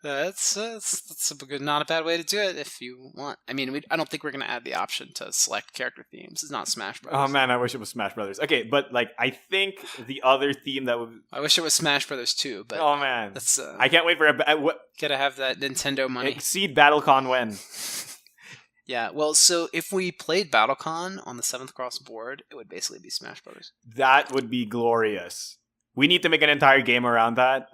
That's not a bad way to do it if you want. I mean, I don't think we're going to add the option to select character themes. It's not Smash Bros. Oh man, I wish it was Smash Brothers. Okay, but I think the other theme that would. I wish it was Smash Brothers too, but oh man, that's I can't wait for gotta have that Nintendo money. Exceed BattleCon when. Yeah, well, so if we played BattleCon on the 7th Cross board, it would basically be Smash Brothers. That would be glorious. We need to make an entire game around that.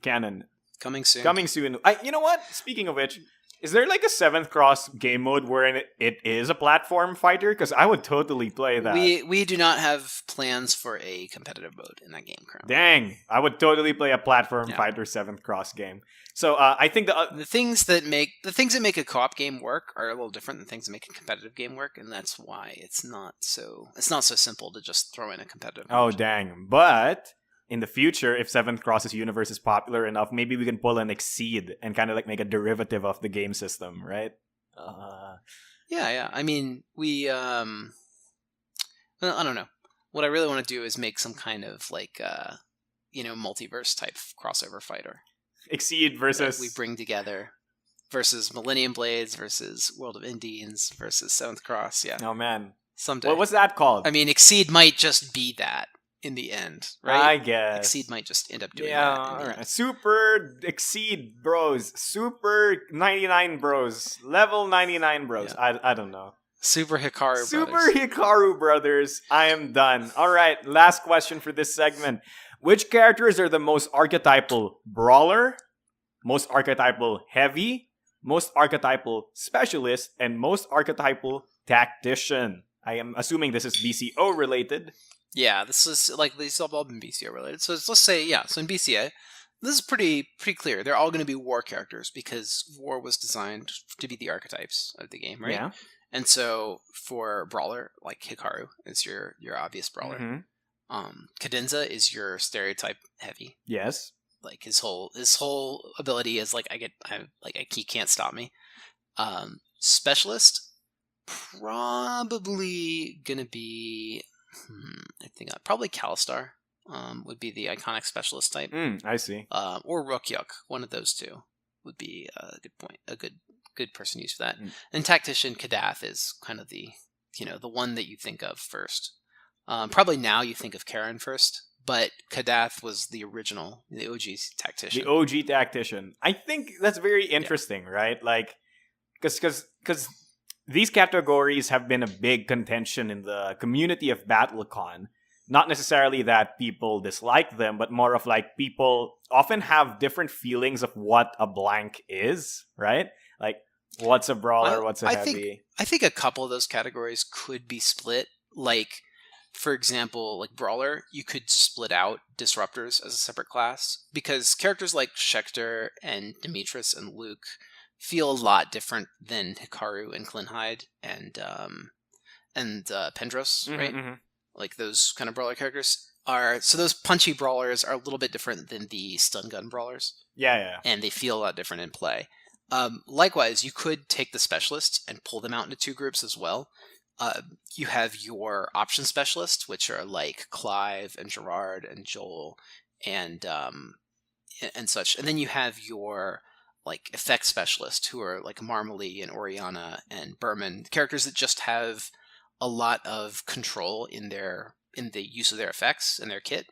Canon. Coming soon. You know what? Speaking of which, is there a 7th Cross game mode where it is a platform fighter? Because I would totally play that. We do not have plans for a competitive mode in that game currently. Dang, I would totally play a platform fighter 7th Cross game. So I think the things that make a co-op game work are a little different than things that make a competitive game work, and that's why it's not so simple to just throw in a competitive mode. Oh dang! But in the future, if 7th Cross's universe is popular enough, maybe we can pull an Exceed and kind of make a derivative of the game system, right? Yeah. I mean, we I don't know. What I really want to do is make some kind of multiverse type crossover fighter. Exceed versus we bring together versus Millennium Blades versus World of Indians versus Seventh Cross. Yeah. Oh man, Someday. what's that called? I mean, Exceed might just be that in the end, right? I guess Exceed might just end up doing yeah. that. All right. Super Exceed Bros, Super 99 Bros, Level 99 Bros. Yeah. I don't know. Super Hikaru Super Brothers. Hikaru Brothers. I am done. All right, last question for this segment. Which characters are the most archetypal brawler, most archetypal heavy, most archetypal specialist, and most archetypal tactician? I am assuming this is BCO related. Yeah, this is like these have all been BCA related. So let's say so in BCA, this is pretty clear. They're all going to be war characters because war was designed to be the archetypes of the game, right? Yeah. And so for brawler, like Hikaru is your obvious brawler. Mm-hmm. Cadenza is your stereotype heavy. Yes. Like his whole ability is like he can't stop me. Specialist probably gonna be probably Kalistar. Would be the iconic specialist type. I see. Or Rookyuk. One of those two would be a good point. A good person to use for that. And tactician Kadath is kind of the the one that you think of first. Probably now you think of Karen first, but Kadath was the original, the OG tactician. The OG tactician. I think that's very interesting, right? Like, because these categories have been a big contention in the community of BattleCon. Not necessarily that people dislike them, but more of like people often have different feelings of what a blank is, right? Like, what's a brawler, what's a heavy? I think a couple of those categories could be split. Like, for example, like Brawler, you could split out Disruptors as a separate class because characters like Schecter and Demetrius and Luke feel a lot different than Hikaru and Klinhide and Pendros, right? Mm-hmm. Like those kind of brawler characters are. So those punchy brawlers are a little bit different than the stun gun brawlers. Yeah. And they feel a lot different in play. Likewise, you could take the specialists and pull them out into two groups as well. You have your option specialists, which are like Clive and Gerard and Joel and such. And then you have your like effect specialists who are like Marmalee and Oriana and Berman, characters that just have a lot of control in the use of their effects and their kit,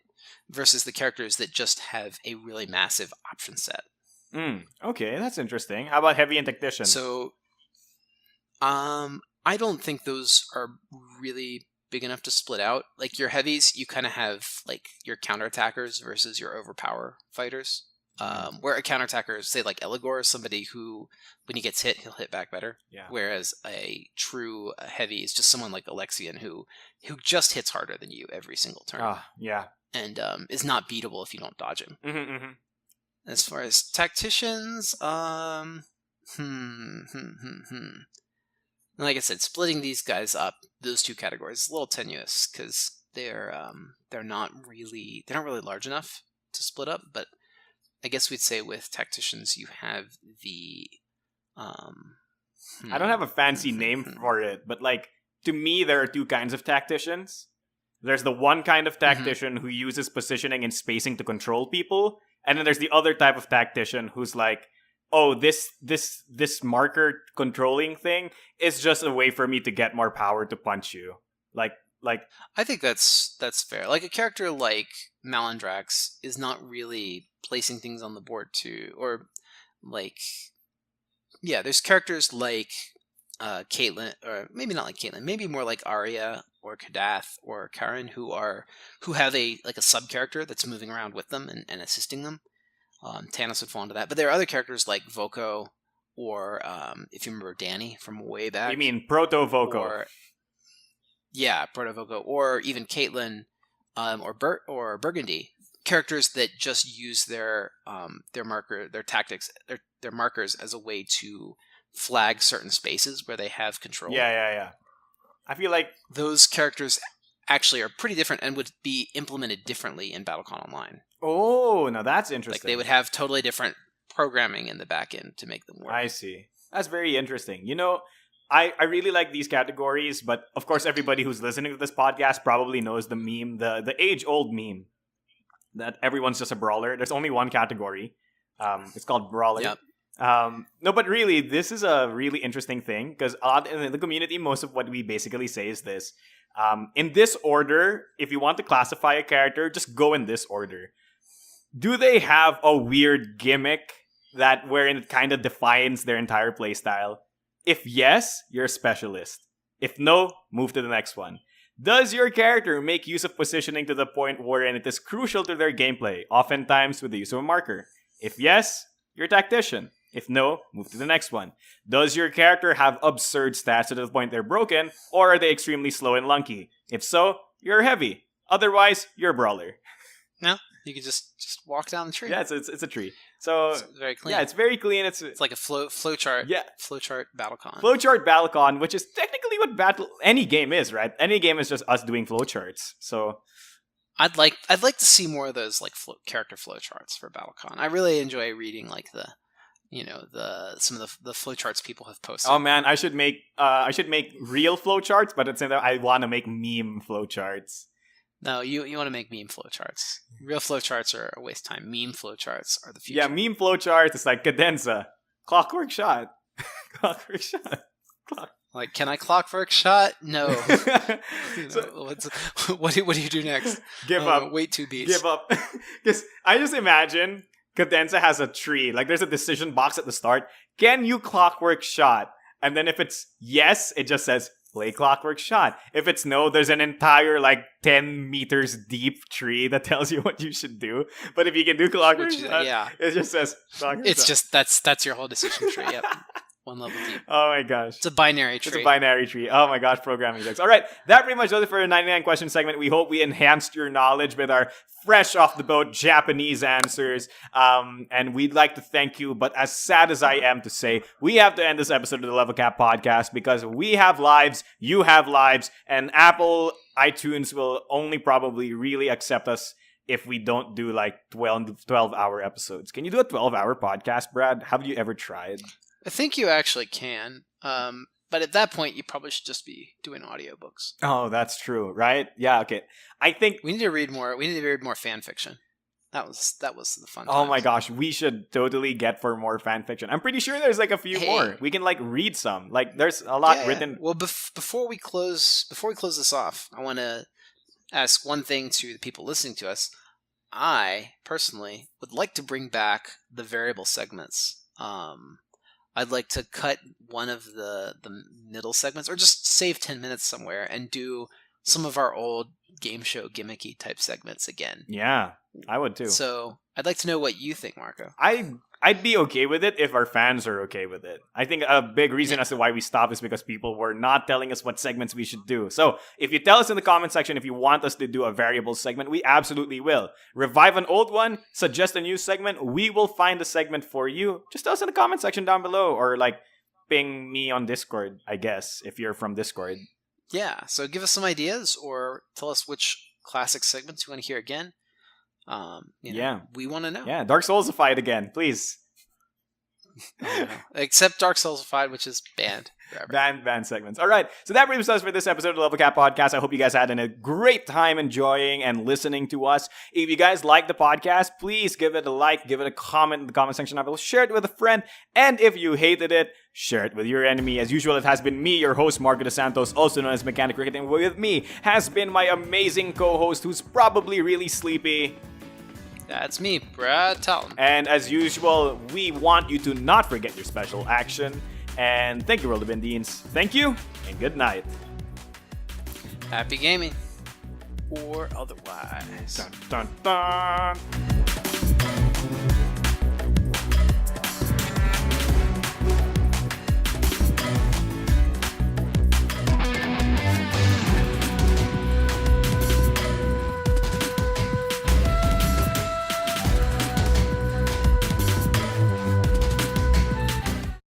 versus the characters that just have a really massive option set. Okay, that's interesting. How about heavy and tactician? So, I don't think those are really big enough to split out. Like your heavies, you kind of have like your counterattackers versus your overpower fighters. Where a counterattacker, say like Eligor, is somebody who, when he gets hit, he'll hit back better. Yeah. Whereas a true heavy is just someone like Alexian who just hits harder than you every single turn. Yeah. And is not beatable if you don't dodge him. Mm-hmm. As far as tacticians, like I said, splitting these guys up, those two categories, is a little tenuous because they're not really large enough to split up. But I guess we'd say with tacticians, you have the I don't have a fancy name for it, but like to me, there are two kinds of tacticians. There's the one kind of tactician who uses positioning and spacing to control people, and then there's the other type of tactician who's like, oh, this marker controlling thing is just a way for me to get more power to punch you. Like I think that's fair. Like a character like Malandrax is not really placing things on the board or like, yeah, there's characters like Caitlyn, or maybe not like Caitlyn, maybe more like Arya or Kadath or Karen, who have a sub character that's moving around with them and assisting them. Tanos would fall into that, but there are other characters like Voko, or if you remember Danny from way back. You mean Proto Voko? Yeah, Proto Voko, or even Caitlyn, or Burgundy, characters that just use their tactics, their markers as a way to flag certain spaces where they have control. Yeah. I feel like those characters actually are pretty different and would be implemented differently in BattleCon Online. Oh, now that's interesting. Like they would have totally different programming in the back end to make them work. I see. That's very interesting. You know, I really like these categories, but of course everybody who's listening to this podcast probably knows the meme, the age-old meme that everyone's just a brawler. There's only one category. It's called Brawler. Yep. No, but really, this is a really interesting thing because in the community, most of what we basically say is this. In this order, if you want to classify a character, just go in this order. Do they have a weird gimmick that wherein it kind of defines their entire playstyle? If yes, you're a specialist. If no, move to the next one. Does your character make use of positioning to the point wherein it is crucial to their gameplay, oftentimes with the use of a marker? If yes, you're a tactician. If no, move to the next one. Does your character have absurd stats to the point they're broken, or are they extremely slow and lunky? If so, you're heavy. Otherwise, you're a brawler. No, you can just walk down the tree. Yeah, it's a tree. So it's very clean. Yeah, it's very clean. It's like a flowchart. Yeah, flowchart battlecon. Flowchart battlecon, which is technically what any game is, right? Any game is just us doing flowcharts. So I'd like to see more of those like character flowcharts for battlecon. I really enjoy reading like some of the flowcharts people have posted. Oh man, I should make real flowcharts, but at the same time, I want to make meme flowcharts. No, you want to make meme flowcharts. Real flowcharts are a waste of time. Meme flowcharts are the future. Yeah, meme flowcharts. It's like cadenza, clockwork shot, clockwork shot. Like, can I clockwork shot? No. So, what do you do next? Give up. Wait 2 beats. Give up. Because I just imagine cadenza has a tree. Like, there's a decision box at the start. Can you clockwork shot? And then if it's yes, it just says play clockwork shot. If it's no, there's an entire 10 meters deep tree that tells you what you should do. But if you can do clockwork shot, yeah, it just says clockwork it's shot. just that's your whole decision tree. Yep. One level deep. Oh my gosh. It's a binary tree. It's a binary tree. Oh my gosh, programming jokes. All right, that pretty much does it for a 99 question segment. We hope we enhanced your knowledge with our fresh off the boat Japanese answers. And we'd like to thank you, but as sad as I am to say, we have to end this episode of the Level Cap podcast because we have lives, you have lives, and Apple iTunes will only probably really accept us if we don't do 12-hour episodes. Can you do a 12-hour podcast, Brad? Have you ever tried? I think you actually can. But at that point, you probably should just be doing audiobooks. Oh, that's true, right? Yeah, okay. I think we need to read more. We need to read more fan fiction. That was the fun. Oh my gosh, we should totally get for more fan fiction. I'm pretty sure there's a few more. We can read some. There's a lot written. Well, before we close this off, I want to ask one thing to the people listening to us. I personally would like to bring back the variable segments. I'd like to cut one of the middle segments, or just save 10 minutes somewhere and do some of our old game show gimmicky type segments again. Yeah, I would too. So I'd like to know what you think, Marco. I'd be okay with it if our fans are okay with it. I think a big reason as to why we stopped is because people were not telling us what segments we should do. So if you tell us in the comment section if you want us to do a variable segment, we absolutely will. Revive an old one, suggest a new segment, we will find a segment for you. Just tell us in the comment section down below, or ping me on Discord, I guess, if you're from Discord. Yeah, so give us some ideas or tell us which classic segments you want to hear again. We want to know. Yeah, Dark Soulsified again, please. Except Dark Soulsified, which is banned forever. Banned segments. All right, so that brings us for this episode of the Level Cap Podcast. I hope you guys had a great time enjoying and listening to us. If you guys like the podcast, please give it a like, give it a comment in the comment section below, share it with a friend, and if you hated it, share it with your enemy. As usual, it has been me, your host, Marco De Santos, also known as Mechanic Cricket, and with me has been my amazing co-host, who's probably really sleepy. That's me, Brad Talon. And as usual, we want you to not forget your special action. And thank you, World of Indians. Thank you, and good night. Happy gaming. Or otherwise. Dun, dun, dun.